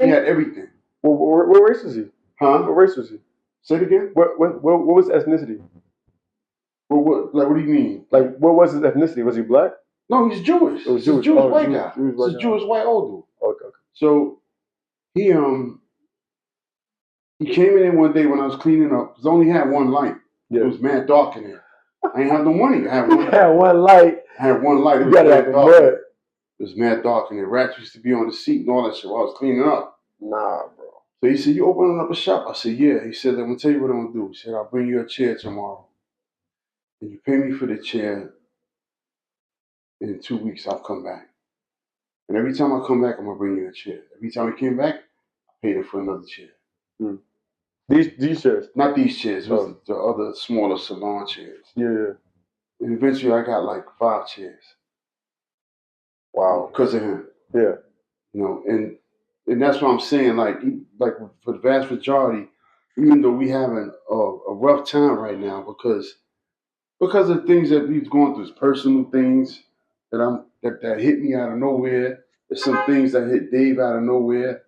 He had everything. What race was he? Huh? What race was he? Say it again. What was his ethnicity? What do you mean? Like, what was his ethnicity? Was he black? No, he's Jewish. It was He's a Jewish. Jewish white guy. Jewish He's a Jewish white old dude. Okay. So he came in one day when I was cleaning up. Cause I only had one light. Yeah. It was mad dark in there. I ain't have no money. I had one. One light. I had one light. It was mad dark. It was mad dark in there. Rats used to be on the seat and all that shit while I was cleaning up. Nah, bro. So he said, "You opening up a shop?" I said, "Yeah." He said, "I'm gonna tell you what I'm gonna do." He said, "I'll bring you a chair tomorrow, and you pay me for the chair. And in 2 weeks, I'll come back. And every time I come back, I'm gonna bring you a chair. Every time he came back, I paid him for another chair. Hmm. These chairs? Not these chairs. It was the other smaller salon chairs. Yeah. And eventually, I got like 5 chairs. Wow. Because of him. Yeah. You know, and that's what I'm saying. Like for the vast majority, even though we having a rough time right now because of things that we've gone through, personal things that hit me out of nowhere. There's some things that hit Dave out of nowhere.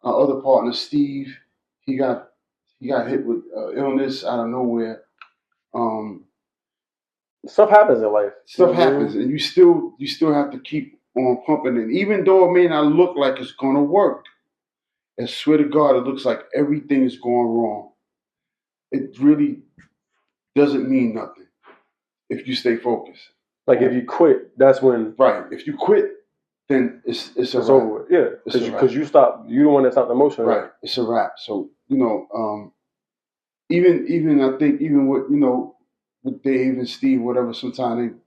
Our other partner, Steve, he got hit with illness out of nowhere. Stuff happens in life. Stuff happens, and you still have to keep on pumping. And even though it may not look like it's gonna work, I swear to God, it looks like everything is going wrong. It really doesn't mean nothing if you stay focused. Like if you quit, that's when. Right. If you quit, then it's over with. Yeah, because you stop. You the one that stopped the motion. Right. It's a wrap. So even I think even with Dave and Steve, whatever. Sometimes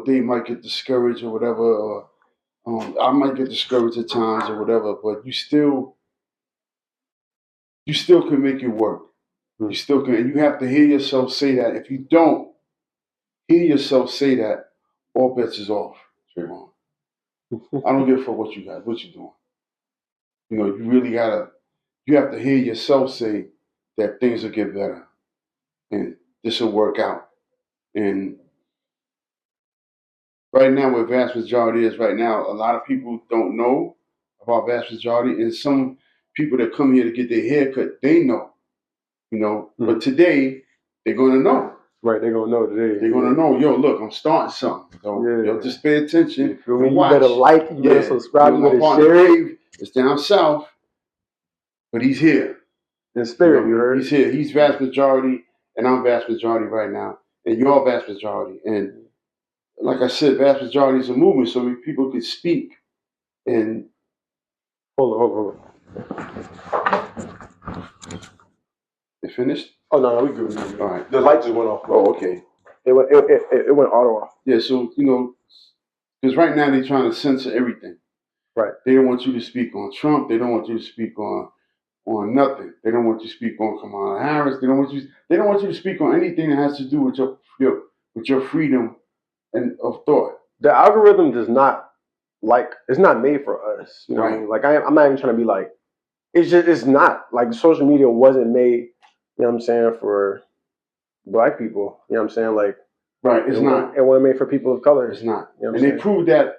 Dave might get discouraged or whatever. Or, I might get discouraged at times or whatever. But you still can make it work. You still can, and you have to hear yourself say that. If you don't hear yourself say that, all bets is off, Trayvon. I don't give a fuck what you got, what you doing. You really you have to hear yourself say that things will get better and this will work out. And right now, where vast majority is right now, a lot of people don't know about vast majority, and some people that come here to get their hair cut, they know. But today they're gonna know. Right, they're gonna know today. They're gonna know. Yo, look, I'm starting something. So just pay attention. You better like. You better subscribe. You better share it. It's down south, but he's here. In spirit, you heard. He's here. He's vast majority, and I'm vast majority right now, and you're vast majority. And like I said, vast majority is a movement, so people can speak. And hold on. It finished? Oh no, we good. All right. The light just went off. Oh, okay. It went auto off. Yeah, so because right now they're trying to censor everything. Right. They don't want you to speak on Trump. They don't want you to speak on nothing. They don't want you to speak on Kamala Harris. They don't want you to speak on anything that has to do with your freedom and of thought. The algorithm does not it's not made for us. You know right. what I mean? Like I'm not even trying to be like, it's not like social media wasn't made, you know what I'm saying, for black people. You know what I'm saying? Like, right, it's not. It wasn't made for people of color. It's not. You know and they proved that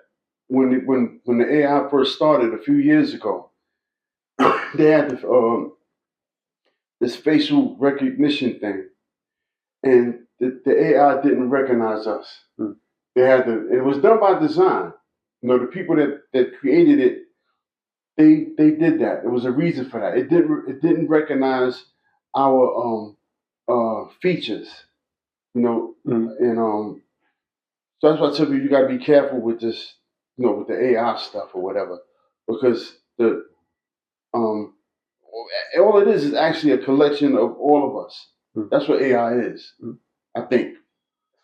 when the AI first started a few years ago, they had this facial recognition thing, and the AI didn't recognize us. They had it was done by design. The people that created it, they did that. There was a reason for that. It didn't recognize our features. And so that's why I tell you got to be careful with this, with the AI stuff or whatever, because all it is actually a collection of all of us. That's what AI is, I think.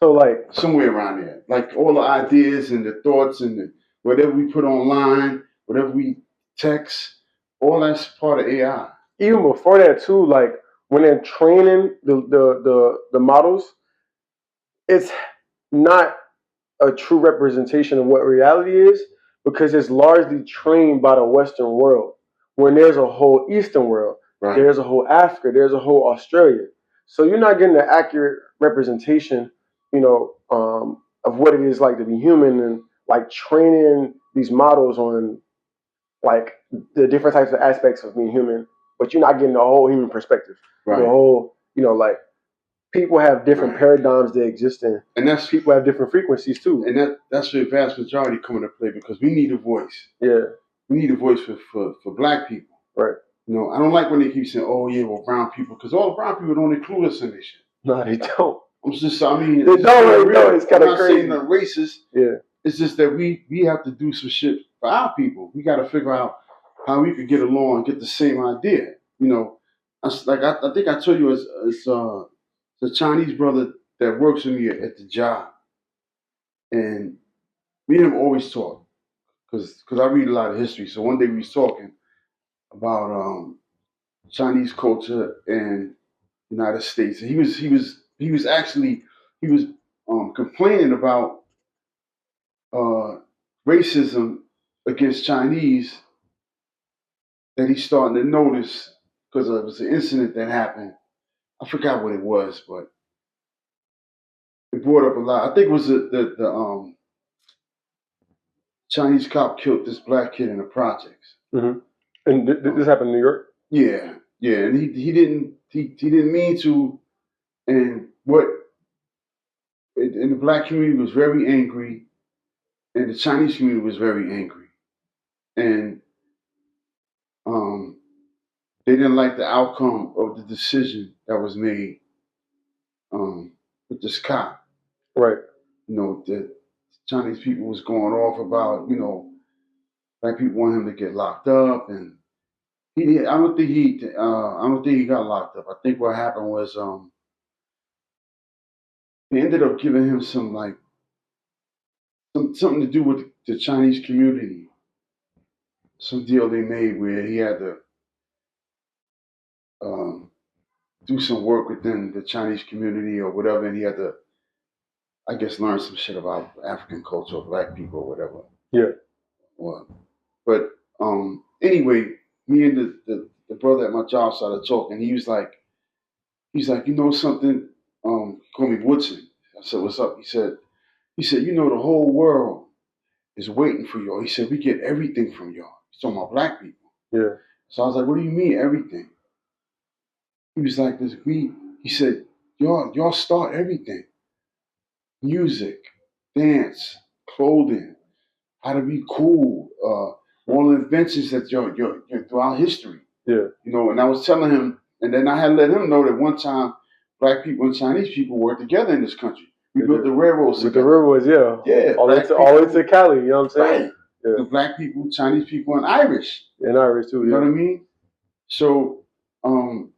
So like somewhere around there, like all the ideas and the thoughts and whatever we put online, whatever we text, all that's part of AI. Even before that too, like when they're training the models, it's not a true representation of what reality is because it's largely trained by the Western world. When there's a whole Eastern world, right. There's a whole Africa, there's a whole Australia. So you're not getting an accurate representation, of what it is like to be human, and like training these models on like the different types of aspects of being human, but you're not getting the whole human perspective. Right. The whole, like people have different Right. paradigms they exist in, and that's people have different frequencies too. And that's where the vast majority come into play, because we need a voice. Yeah. We need a voice for black people. Right. I don't like when they keep saying, "Oh yeah, well brown people," because all the brown people don't include us in this shit. No, they don't. They don't. It's kind of crazy. I'm not saying they're racist. Yeah. It's just that we have to do some shit for our people. We got to figure out how we could get along and get the same idea. I think I told you, as the Chinese brother that works with me at the job, and me and him always talk, because I read a lot of history. So one day we was talking about Chinese culture and United States, and he was actually complaining about uh, racism against Chinese that he's starting to notice, because it was an incident that happened. I forgot what it was, but it brought up a lot. I think it was the Chinese cop killed this black kid in the projects. Mm-hmm. And this happened in New York? Yeah, and he didn't mean to, and the black community was very angry, and the Chinese community was very angry, and they didn't like the outcome of the decision that was made with this cop. Right. The Chinese people was going off about, black people want him to get locked up, and I don't think he got locked up. I think what happened was they ended up giving him something to do with the Chinese community. Some deal they made where he had to do some work within the Chinese community or whatever, and he had to, I guess, learn some shit about African culture or black people or whatever. Yeah. But anyway, me and the brother at my job started talking. He's like, you know something? Call me Woodson. I said, what's up? He said, the whole world is waiting for y'all. He said, we get everything from y'all. He's talking about black people. Yeah. So I was like, what do you mean everything? He was like, he said, y'all start everything. Music, dance, clothing, how to be cool, all the inventions that you're throughout history. Yeah. And I was telling him, and then I had let him know that one time black people and Chinese people worked together in this country. We built the railroads with together. The railroads, yeah. Yeah. All the way to Cali, you know what I'm saying? Right. Yeah. The black people, Chinese people, and Irish. And Irish too, You know what I mean? So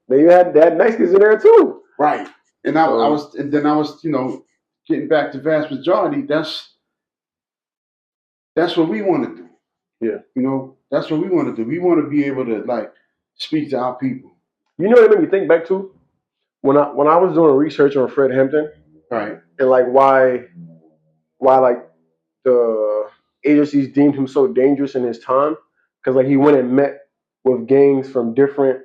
they had Mexicans in there too. Right. And I was getting back to vast majority, that's what we want to do. Yeah. That's what we want to do. We want to be able to speak to our people. You know what it made me think back to? When I was doing research on Fred Hampton. Right. And why the agencies deemed him so dangerous in his time, because he went and met with gangs from different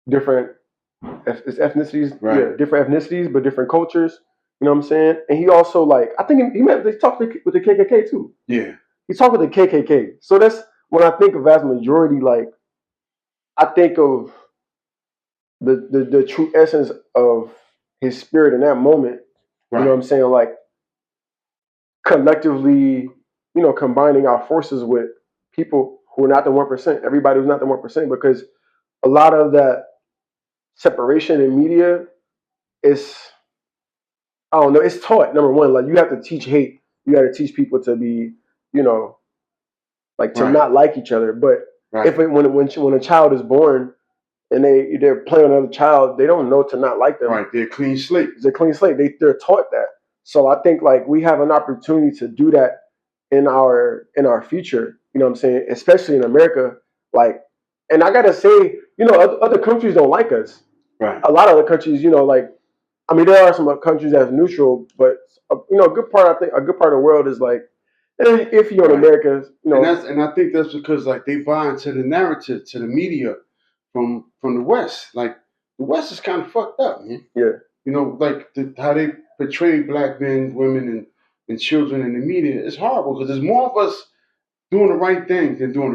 ethnicities, right. Yeah, different ethnicities, but different cultures. You know what I'm saying? And he also I think they talked with the KKK too. Yeah, he talked with the KKK. So that's when I think of vast majority. I think of the true essence of his spirit in that moment. Right. You know what I'm saying? Collectively, combining our forces with people who are not the 1%, everybody who's not the 1%, because a lot of that separation in media is, I don't know, it's taught. Number one, you have to teach hate. You got to teach people to be, to right. not like each other. But right. when a child is born and they're playing with another child, they don't know to not like them. Right, they're clean slate. They're clean slate. They're taught that. So I think we have an opportunity to do that in our future. You know what I'm saying? Especially in America. And I gotta say, other countries don't like us. Right. A lot of other countries, there are some countries that's neutral, but a good part of the world is if you're in right. America, And I think that's because they buy into the narrative, to the media from the West. The West is kind of fucked up, man. Yeah. How they portray black men, women, and children in the media is horrible, because there's more of us doing the right thing than doing